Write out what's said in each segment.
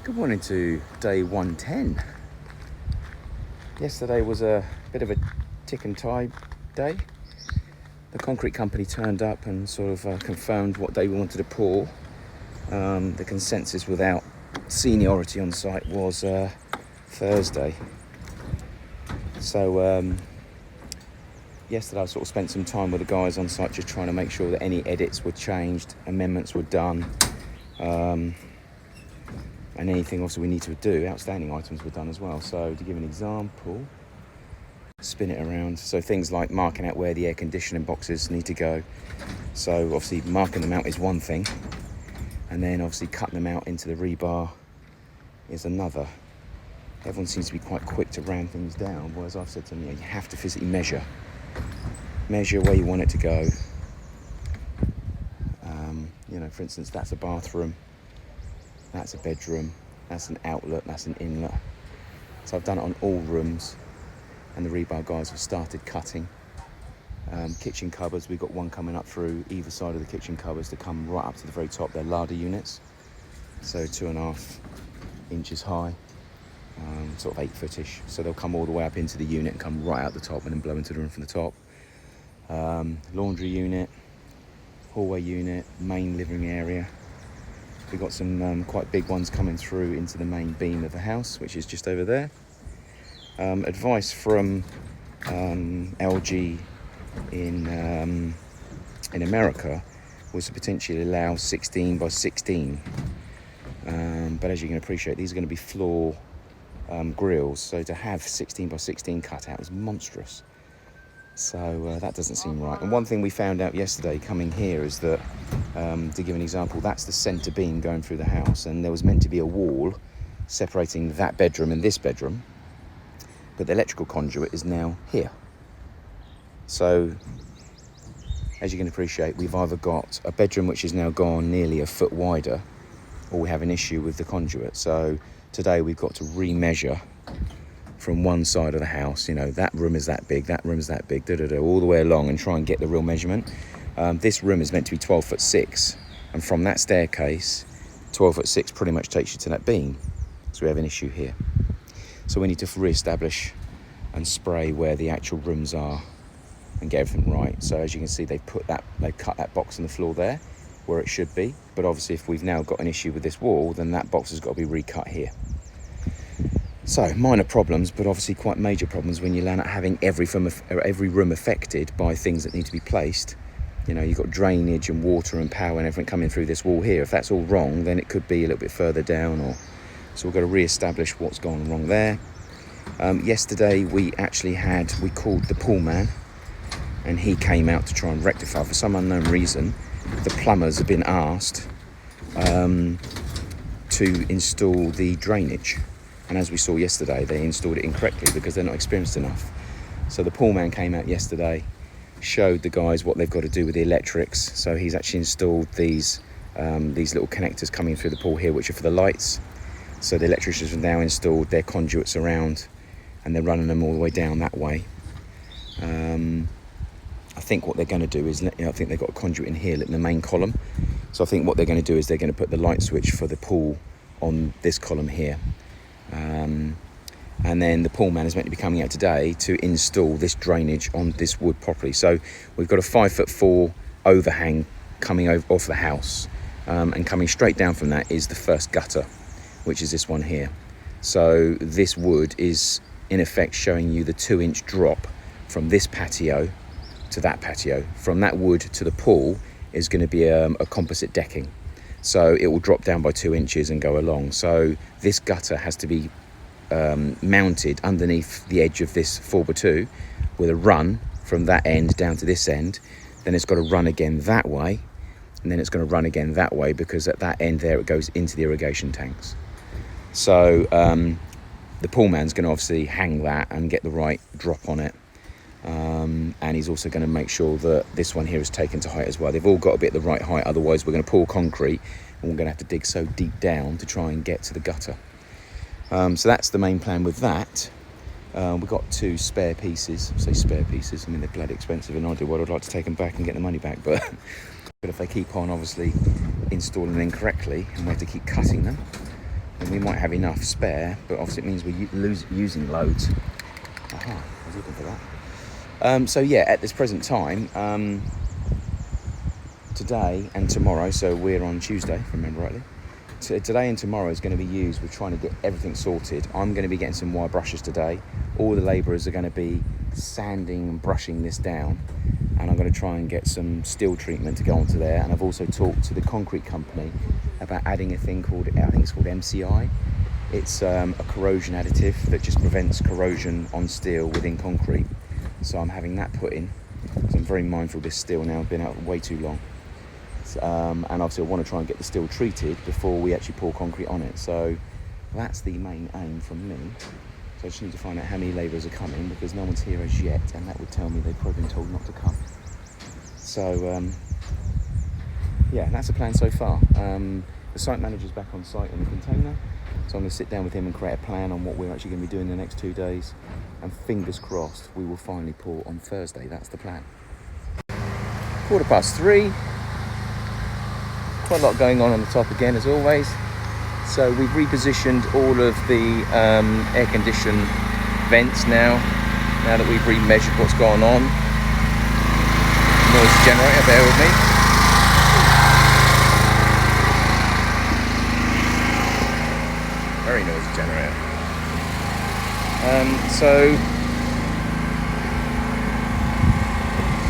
Good morning to day 110. Yesterday was a bit of a tick and tie day. The concrete company turned up and sort of confirmed what they wanted to pour. The consensus without seniority on site was Thursday. So yesterday I sort of spent some time with the guys on site just trying to make sure that any edits were changed, amendments were done. And anything also we need to do, outstanding items were done as well. So to give an example, spin it around. So things like marking out where the air conditioning boxes need to go. So obviously marking them out is one thing. And then obviously cutting them out into the rebar is another. Everyone seems to be quite quick to ram things down. Whereas I've said to them, you have to physically measure. Measure where you want it to go. For instance, that's a bathroom. That's a bedroom, that's an outlet, that's an inlet. So I've done it on all rooms, and the rebar guys have started cutting. Kitchen cupboards, we've got one coming up through either side of the kitchen cupboards to come right up to the very top. They're larder units, so 2.5 inches high, sort of 8-footish. So they'll come all the way up into the unit and come right out the top and then blow into the room from the top. Laundry unit, hallway unit, main living area. We've got some quite big ones coming through into the main beam of the house, which is just over there. Advice from LG in America was to potentially allow 16 by 16. But as you can appreciate, these are going to be floor grills. So to have 16 by 16 cut out is monstrous. So that doesn't seem right. And one thing we found out yesterday coming here is that, to give an example, that's the centre beam going through the house, and there was meant to be a wall separating that bedroom and this bedroom, but the electrical conduit is now here. So as you can appreciate, we've either got a bedroom which is now gone nearly a foot wider, or we have an issue with the conduit. So today we've got to remeasure from one side of the house, that room is that big, that room is that big, all the way along, and try and get the real measurement. This room is meant to be 12'6", and from that staircase, 12'6" pretty much takes you to that beam. So we have an issue here. So we need to re-establish and spray where the actual rooms are and get everything right. So as you can see, they've cut that box on the floor there where it should be. But obviously, if we've now got an issue with this wall, then that box has got to be recut here. So minor problems, but obviously quite major problems when you land up having every room affected by things that need to be placed. You've got drainage and water and power and everything coming through this wall here. If that's all wrong, then it could be a little bit further down, so we've got to re-establish what's gone wrong there. Yesterday we called the pool man, and he came out to try and rectify. For some unknown reason, the plumbers have been asked to install the drainage. And as we saw yesterday, they installed it incorrectly because they're not experienced enough. So the pool man came out yesterday, showed the guys what they've got to do with the electrics. So he's actually installed these little connectors coming through the pool here, which are for the lights. So the electricians have now installed their conduits around, and they're running them all the way down that way. I think what they're going to do is, I think they've got a conduit in here in the main column. So I think what they're going to do is they're going to put the light switch for the pool on this column here. And then the pool man is meant to be coming out today to install this drainage on this wood properly. So we've got a 5'4" overhang coming off the house, and coming straight down from that is the first gutter, which is this one here. So this wood is in effect showing you the 2-inch drop from this patio to that patio. From that wood to the pool is going to be a composite decking. So it will drop down by 2 inches and go along. So this gutter has to be mounted underneath the edge of this 4x2 with a run from that end down to this end. Then it's got to run again that way, and then it's going to run again that way, because at that end there it goes into the irrigation tanks. So the pool man's going to obviously hang that and get the right drop on it. And he's also going to make sure that this one here is taken to height as well. They've all got to be at the right height, otherwise we're going to pour concrete and we're going to have to dig so deep down to try and get to the gutter. So that's the main plan with that. We've got 2 spare pieces. I say spare pieces, I mean they're bloody expensive, and I do what I'd like to take them back and get the money back, but if they keep on obviously installing them incorrectly and we have to keep cutting them, and we might have enough spare, but obviously it means we're using loads. Aha, I was looking for that. So yeah, at this present time, today and tomorrow, so we're on Tuesday, if I remember rightly. Today and tomorrow is going to be used with trying to get everything sorted. I'm going to be getting some wire brushes today. All the labourers are going to be sanding and brushing this down, and I'm going to try and get some steel treatment to go onto there. And I've also talked to the concrete company about adding a thing called, I think it's called MCI. It's a corrosion additive that just prevents corrosion on steel within concrete. So I'm having that put in, because I'm very mindful of this steel now. I've been out way too long. And obviously I want to try and get the steel treated before we actually pour concrete on it. So that's the main aim from me. So I just need to find out how many labourers are coming, because no one's here as yet, and that would tell me they've probably been told not to come. So yeah, that's the plan so far. The site manager's back on site in the container, so I'm going to sit down with him and create a plan on what we're actually going to be doing the next 2 days, and fingers crossed we will finally pour on Thursday. That's the plan. 3:15. Quite a lot going on the top again, as always. So we've repositioned all of the air condition vents now that we've remeasured what's going on. Noise generator, bear with me. Very noisy generator. So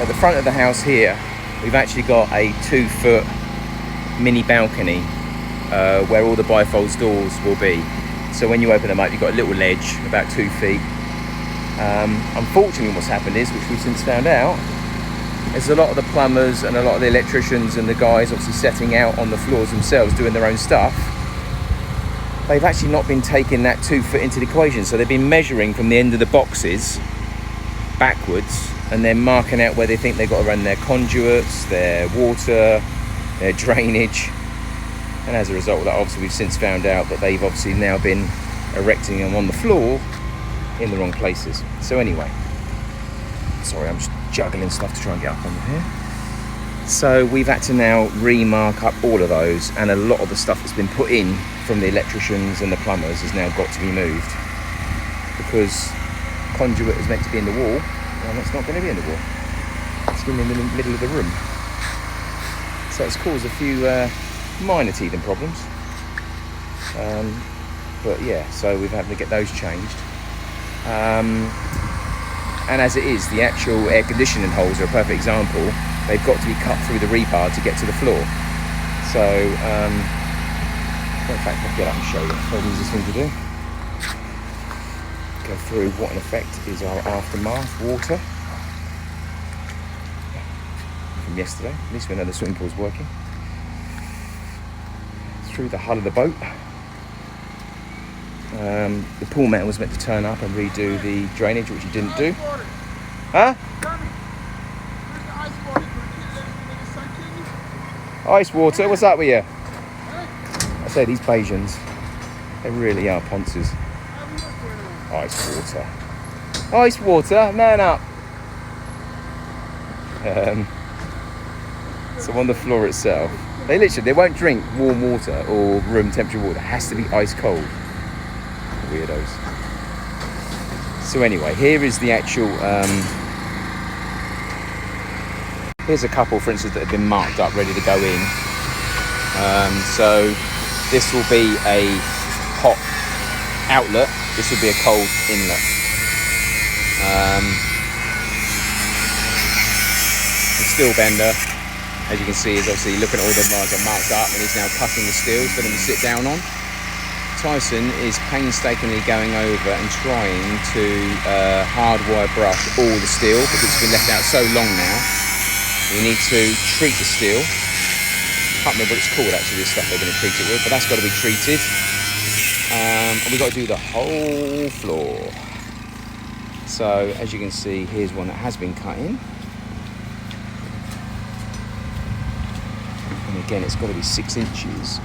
at the front of the house here, we've actually got a 2-foot mini balcony where all the bifold doors will be. So when you open them up, you've got a little ledge about 2 feet. Unfortunately, what's happened is, which we've since found out, is a lot of the plumbers and a lot of the electricians and the guys obviously setting out on the floors themselves doing their own stuff, they've actually not been taking that 2 foot into the equation. So they've been measuring from the end of the boxes backwards and then marking out where they think they've got to run their conduits, their water, their drainage. And as a result of that, obviously we've since found out that they've obviously now been erecting them on the floor in the wrong places. So anyway, sorry, I'm just juggling stuff to try and get up on here. So we've had to now remark up all of those, and a lot of the stuff that's been put in from the electricians and the plumbers has now got to be moved, because conduit is meant to be in the wall, and it's not going to be in the wall. It's been in the middle of the room. So it's caused a few minor teething problems. But yeah, so we've had to get those changed. And as it is, the actual air conditioning holes are a perfect example. They've got to be cut through the rebar to get to the floor. So, in fact, I'll get up and show you. That's the easiest thing to do. Go through what in effect is our aftermath water from yesterday. At least we know the swimming pool's working. Through the hull of the boat. The pool man was meant to turn up and redo the drainage, which he didn't do. Huh? Ice water? What's up with you? I say these Bajans, they really are ponces. Ice water. Ice water, man up. So on the floor itself, they won't drink warm water or room temperature water. It has to be ice cold. Weirdos. So anyway, here is the actual here's a couple, for instance, that have been marked up ready to go in. So this will be a hot outlet, this will be a cold inlet. The steel bender, as you can see, is obviously looking at all the lines are marked up, and he's now cutting the steel for them to sit down on. Tyson is painstakingly going over and trying to hardwire brush all the steel, because it's been left out so long now. We need to treat the steel. I can't remember what it's called actually, this stuff they're going to treat it with, but that's got to be treated. And we've got to do the whole floor. So as you can see, here's one that has been cut in. And again, it's got to be 6 inches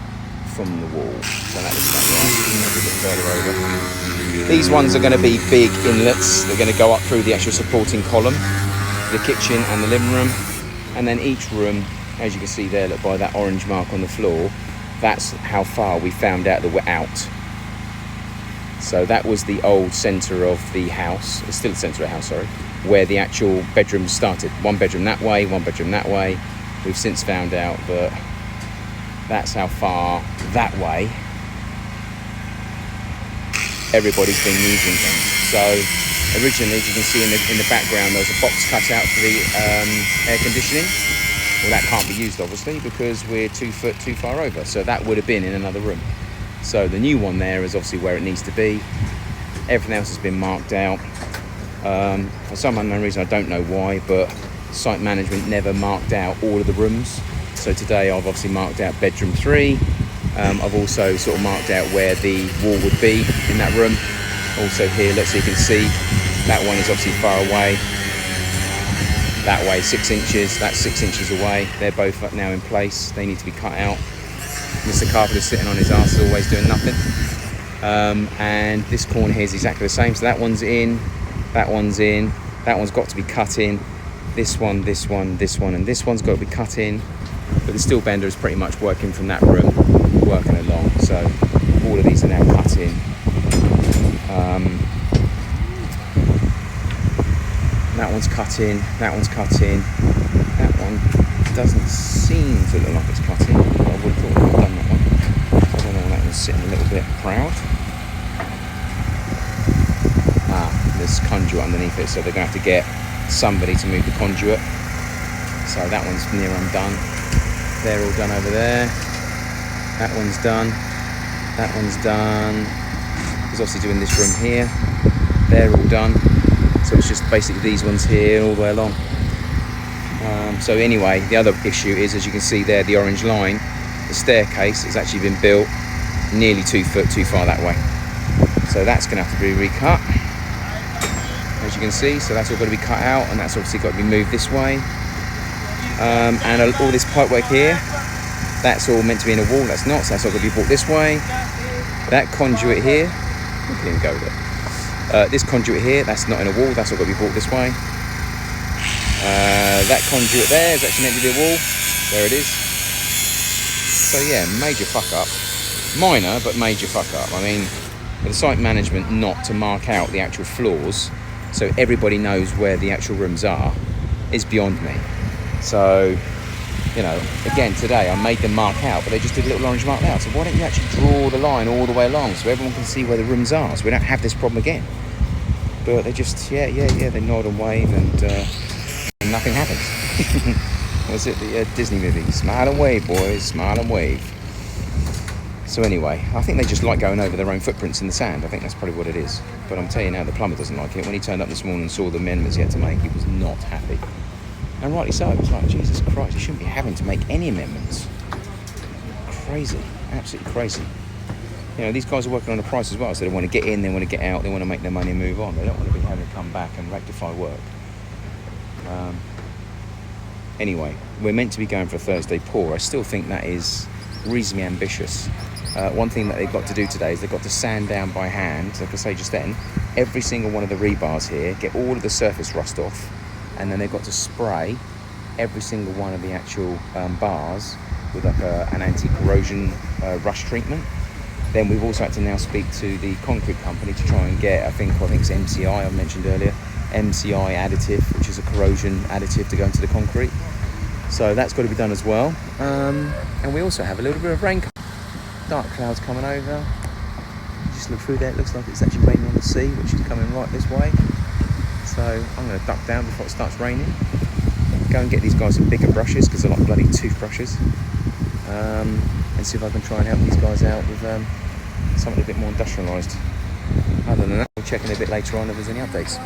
from the wall. So that looks like that. A bit further over. These ones are going to be big inlets. They're going to go up through the actual supporting column, the kitchen and the living room. And then each room, as you can see there, look by that orange mark on the floor, that's how far we found out that we're out. So that was the old centre of the house. It's still the centre of the house, sorry, where the actual bedrooms started. One bedroom that way, one bedroom that way. We've since found out that that's how far that way everybody's been using them. So originally, as you can see in the background, there was a box cut out for the air conditioning. Well, that can't be used, obviously, because we're 2 foot too far over. So that would have been in another room. So the new one there is obviously where it needs to be. Everything else has been marked out. For some unknown reason, I don't know why, but site management never marked out all of the rooms. So today I've obviously marked out bedroom 3. I've also sort of marked out where the wall would be in that room. Also here, so you can see, that one is obviously far away. That way 6 inches, that's 6 inches away. They're both now in place. They need to be cut out. Mr. Carpenter's sitting on his arse, always doing nothing. And this corner here is exactly the same. So that one's in, that one's in, that one's got to be cut in. This one, this one, this one, and this one's got to be cut in. But the steel bender is pretty much working from that room, working along. So all of these are now cut in. That one's cut in, that one's cut in. That one doesn't seem to look like it's cut in. I would have thought I'd done that one. I don't know, that one's sitting a little bit proud. There's conduit underneath it, so they're going to have to get somebody to move the conduit. So that one's near undone. They're all done over there. That one's done. That one's done. He's obviously doing this room here. They're all done. So it's just basically these ones here all the way along. So anyway, the other issue is, as you can see there, the orange line, the staircase has actually been built nearly 2 foot too far that way. So that's going to have to be recut, as you can see. So that's all got to be cut out, and that's obviously got to be moved this way. And all this pipework here, that's all meant to be in a wall. That's not, so that's all got to be brought this way. That conduit here, we can even go with it. This conduit here, that's not in a wall, that's all got to be brought this way. That conduit there is actually meant to be a wall. There it is. So yeah, major fuck up. Minor, but major fuck up. I mean, for the site management not to mark out the actual floors so everybody knows where the actual rooms are is beyond me. So, you know, again, today I made them mark out, but they just did a little orange mark out. So why don't you actually draw the line all the way along so everyone can see where the rooms are, so we don't have this problem again? But they just, yeah, they nod and wave, and nothing happens. Was it the Disney movie? Smile and wave, boys, smile and wave. So anyway, I think they just like going over their own footprints in the sand. I think that's probably what it is. But I'm telling you now, the plumber doesn't like it. When he turned up this morning and saw the amendments he had to make, he was not happy. And rightly so. It was like, Jesus Christ, you shouldn't be having to make any amendments. Crazy, absolutely crazy. You know, these guys are working on a price as well, so they want to get in, they want to get out, they want to make their money and move on. They don't want to be having to come back and rectify work. Anyway, we're meant to be going for a Thursday pour. I still think that is reasonably ambitious. One thing that they've got to do today is they've got to sand down by hand, like I say just then, every single one of the rebars here, get all of the surface rust off, and then they've got to spray every single one of the actual bars with like an anti-corrosion rust treatment. Then we've also had to now speak to the concrete company to try and get, I think it's MCI I mentioned earlier, MCI additive, which is a corrosion additive to go into the concrete. So that's got to be done as well. And we also have a little bit of rain. Dark clouds coming over. Just look through there, it looks like it's actually raining on the sea, which is coming right this way. So I'm going to duck down before it starts raining. Go and get these guys some bigger brushes, because they're like bloody toothbrushes. And see if I can try and help these guys out with something a bit more industrialised. Other than that, we'll check in a bit later on if there's any updates.